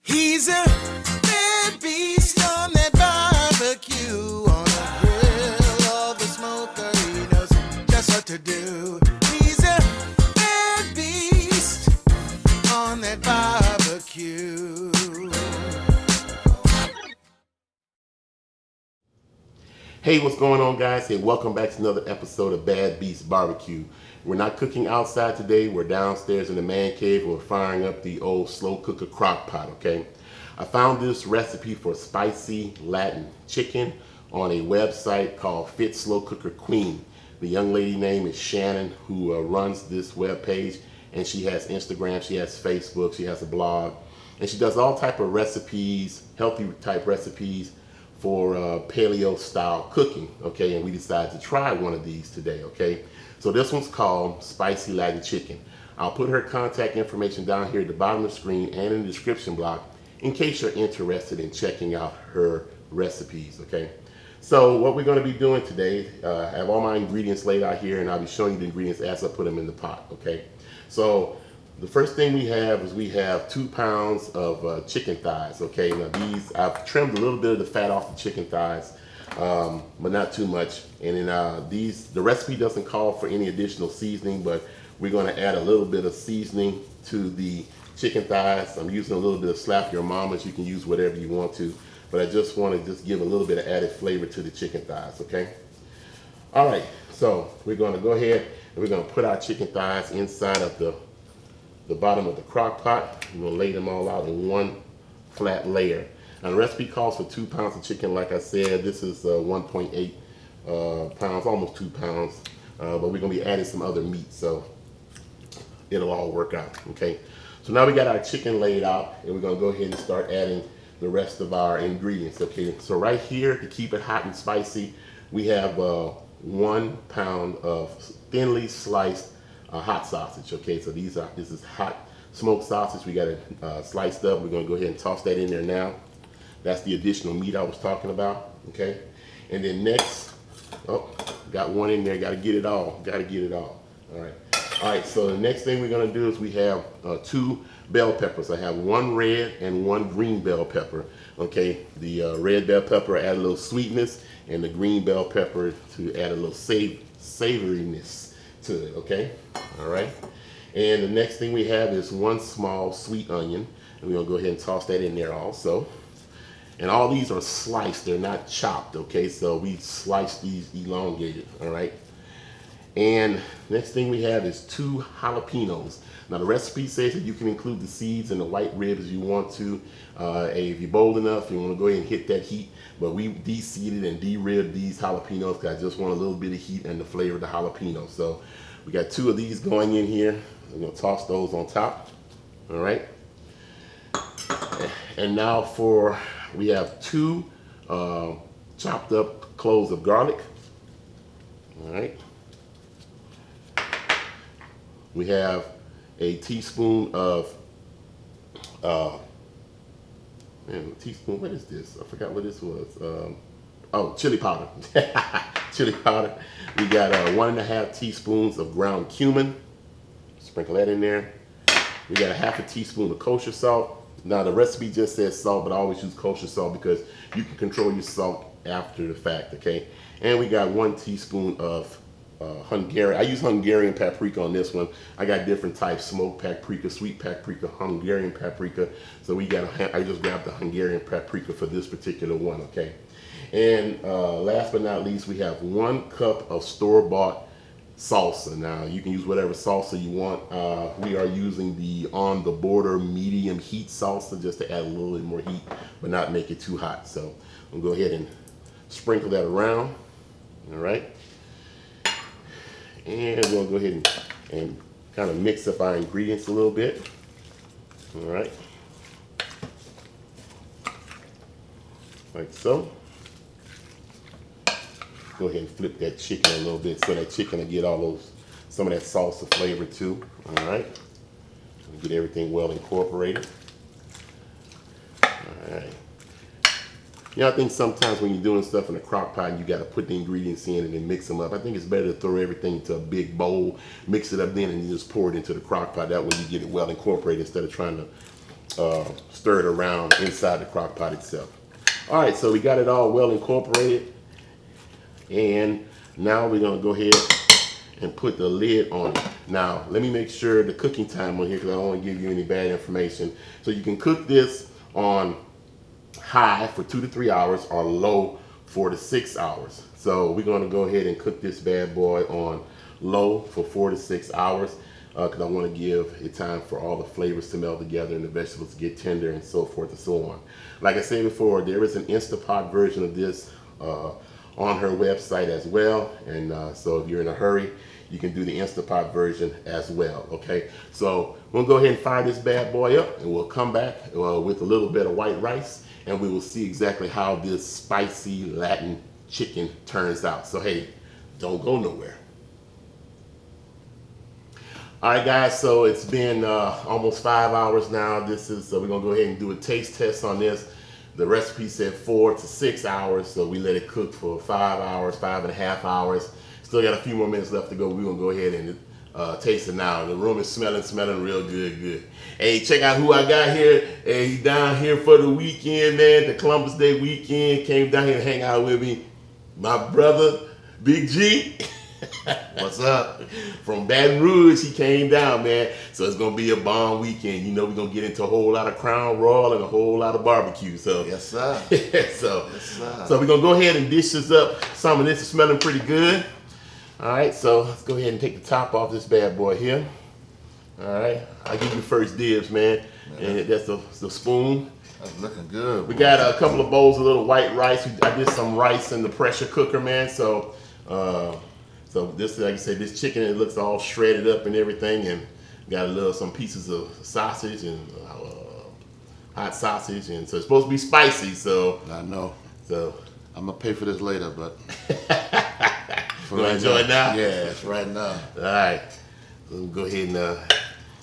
He's a bad beast on that barbecue, on the grill or the smoker. He knows just what to do. He's a bad beast on that barbecue. Hey, what's going on, guys? Hey, welcome back to another episode of Bad Beast Barbecue. We're not cooking outside today. We're downstairs in the man cave. We're firing up the old slow cooker crock pot, okay? I found this recipe for spicy Latin chicken on a website called Fit Slow Cooker Queen. The young lady name is Shannon, who runs this web page, and she has Instagram, she has Facebook, she has a blog, and she does all type of recipes, healthy type recipes for paleo style cooking, okay? And we decided to try one of these today, okay? So this one's called Spicy Latin Chicken. I'll put her contact information down here at the bottom of the screen and in the description block in case you're interested in checking out her recipes, okay? So what we're gonna be doing today, I have all my ingredients laid out here and I'll be showing you the ingredients as I put them in the pot, okay? So the first thing we have 2 pounds of chicken thighs, okay? Now these, I've trimmed a little bit of the fat off the chicken thighs, but not too much. And then the recipe doesn't call for any additional seasoning, but we're gonna add a little bit of seasoning to the chicken thighs. I'm using a little bit of Slap Your Mamas. You can use whatever you want to, but I just want to give a little bit of added flavor to the chicken thighs, okay? All right, so we're gonna go ahead and we're gonna put our chicken thighs inside of the bottom of the crock pot. We're gonna lay them all out in one flat layer. Now the recipe calls for 2 pounds of chicken. Like I said, this is 1.8 pounds, almost 2 pounds, but we're gonna be adding some other meat, so it'll all work out, okay? So now we got our chicken laid out, and we're gonna go ahead and start adding the rest of our ingredients, okay? So right here, to keep it hot and spicy, we have 1 pound of thinly sliced hot sausage, okay? So this is hot smoked sausage. We got it sliced up. We're gonna go ahead and toss that in there now. That's the additional meat I was talking about, okay? And then next, got one in there, gotta get it all, all right. All right, so the next thing we're gonna do is we have 2 bell peppers. I have 1 red and 1 green bell pepper, okay? The red bell pepper add a little sweetness, and the green bell pepper to add a little savoriness to it, okay? All right. And the next thing we have is 1 small sweet onion, and we're gonna go ahead and toss that in there also. And all these are sliced, they're not chopped, okay? So we slice these elongated, all right? And next thing we have is 2 jalapenos. Now the recipe says that you can include the seeds and the white ribs if you want to. If you're bold enough, you want to go ahead and hit that heat. But we de-seeded and de-ribbed these jalapenos because I just want a little bit of heat and the flavor of the jalapeno. So we got 2 of these going in here. I'm gonna toss those on top, all right? And now we have 2 chopped up cloves of garlic, all right? We have a teaspoon of, what is this? I forgot what this was. Chili powder. Chili powder. We got 1.5 teaspoons of ground cumin. Sprinkle that in there. We got a 1/2 teaspoon of kosher salt. Now the recipe just says salt, but I always use kosher salt because you can control your salt after the fact, okay? And we got 1 teaspoon of Hungarian. I use Hungarian paprika on this one. I got different types: smoked paprika, sweet paprika, Hungarian paprika. So I just grabbed the Hungarian paprika for this particular one, okay? And last but not least, we have 1 cup of store-bought salsa. Now you can use whatever salsa you want. We are using the On the Border medium heat salsa just to add a little bit more heat, but not make it too hot. So I'm gonna go ahead and sprinkle that around, all right? And we'll go ahead and kind of mix up our ingredients a little bit. All right. Like so. Go ahead and flip that chicken a little bit so that chicken will get some of that salsa flavor too. All right. Get everything well incorporated. All right. You know, I think sometimes when you're doing stuff in a crock pot, you got to put the ingredients in and then mix them up. I think it's better to throw everything into a big bowl, mix it up then, and you just pour it into the crock pot. That way you get it well incorporated instead of trying to stir it around inside the crock pot itself. All right, so we got it all well incorporated. And now we're gonna go ahead and put the lid on it. Now, let me make sure the cooking time on here because I don't want to give you any bad information. So you can cook this on high for 2 to 3 hours or low 4 to 6 hours. So we're gonna go ahead and cook this bad boy on low for 4 to 6 hours because I want to give it time for all the flavors to meld together and the vegetables to get tender and so forth and so on. Like I said before, there is an Instapot version of this on her website as well, and so if you're in a hurry, you can do the Instapot version as well. Okay, so we'll go ahead and fire this bad boy up, and we'll come back with a little bit of white rice, and we will see exactly how this spicy Latin chicken turns out. So hey, don't go nowhere. All right, guys, so it's been almost 5 hours now. This is we're gonna go ahead and do a taste test on this. The recipe said 4 to 6 hours, so we let it cook for 5 hours, 5.5 hours. Still got a few more minutes left to go. We're gonna go ahead and taste it now. The room is smelling real good. Hey, check out who I got here. Hey, he's down here for the weekend, man. The Columbus Day weekend. Came down here to hang out with me. My brother, Big G. What's up? From Baton Rouge, he came down, man. So it's gonna be a bomb weekend. You know, we're gonna get into a whole lot of Crown Royal and a whole lot of barbecue. So Yes, sir. so sir. we're gonna go ahead and dish this up. Some of this is smelling pretty good. All right, so let's go ahead and take the top off this bad boy here. All right, I'll give you first dibs, man. And that's the spoon. That's looking good. We got a couple of bowls of little white rice. I did some rice in the pressure cooker, man. So this, like I said, this chicken, it looks all shredded up and everything, and got some pieces of sausage and hot sausage, and so it's supposed to be spicy. So I know. So I'm gonna pay for this later, but you gonna enjoy it now? Yes, right now. All right, so we'll go ahead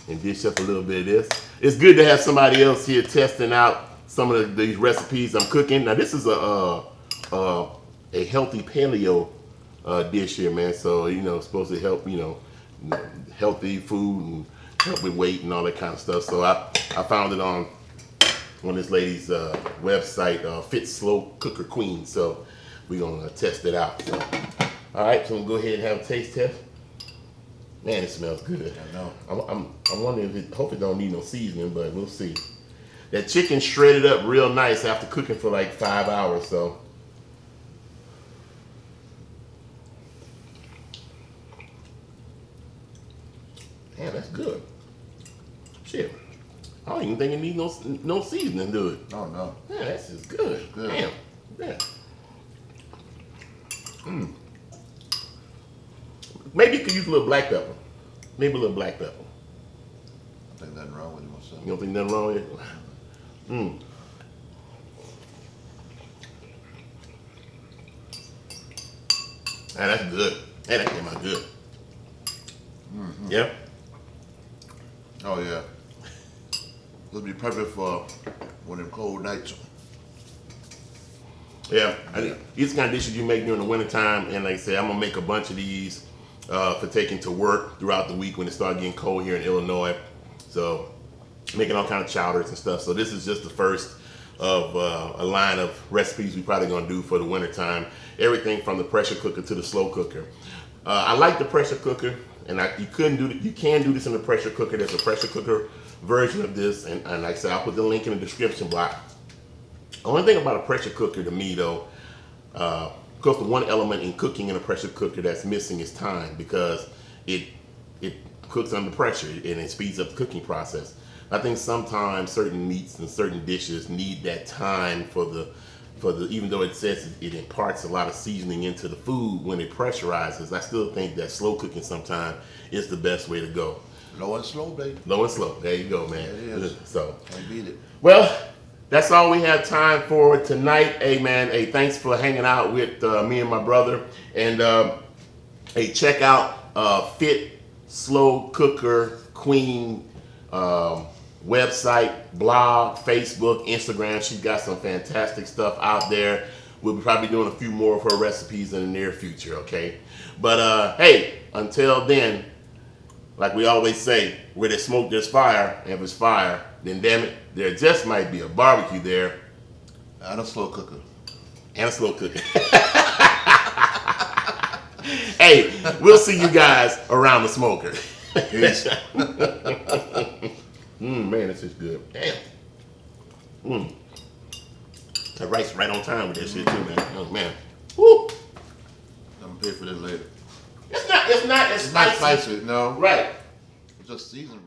and dish up a little bit of this. It's good to have somebody else here testing out some of these recipes I'm cooking. Now this is a healthy paleo dish here, man. So it's supposed to help healthy food and help with weight and all that kind of stuff. So I found it on this lady's website, Fit Slow Cooker Queen. So we're gonna test it out. So, all right, so we'll go ahead and have a taste test. Man, it smells good. I know. I'm wondering if hope it don't need no seasoning, but we'll see. That chicken shredded up real nice after cooking for like 5 hours. So. Man, that's good. Shit. I don't even think it needs no seasoning, do it? Oh, no. Yeah, that's just good. Good. Damn. Yeah. Maybe you could use a little black pepper. Maybe a little black pepper. I think nothing wrong with it myself. You don't think nothing wrong with it? Man, that's good. Man, that came out good. Mm-hmm. Yeah? Oh, yeah. This would be perfect for one of them cold nights. Yeah, these kind of dishes you make during the wintertime, and like I said, I'm gonna make a bunch of these for taking to work throughout the week when it starts getting cold here in Illinois. So making all kind of chowders and stuff. So this is just the first of a line of recipes we're probably gonna do for the wintertime. Everything from the pressure cooker to the slow cooker. I like the pressure cooker, and you can do this in the pressure cooker. There's a pressure cooker version of this, and like I said, I'll put the link in the description box. The only thing about a pressure cooker to me, though, of course, the one element in cooking in a pressure cooker that's missing is time, because it cooks under pressure and it speeds up the cooking process. I think sometimes certain meats and certain dishes need that time for the even though it says it imparts a lot of seasoning into the food when it pressurizes. I still think that slow cooking sometimes is the best way to go. Low and slow, baby. Low and slow. There you go, man. There it is. So Can't beat it. well, that's all we have time for tonight. Hey, man, hey, thanks for hanging out with me and my brother. And hey, check out Fit Slow Cooker Queen website, blog, Facebook, Instagram. She's got some fantastic stuff out there. We'll be probably doing a few more of her recipes in the near future, okay? But hey, until then, like we always say, where there's smoke, there's fire. And if it's fire, then damn it, there just might be a barbecue there. And a slow cooker. And a slow cooker. Hey, we'll see you guys around the smoker. Peace. Man, this is good. Damn. That rice right on time with that shit too, man. Oh man. Woo. I'm gonna pay for this later. It's not It's not spicy, no. Right. It's just seasoned.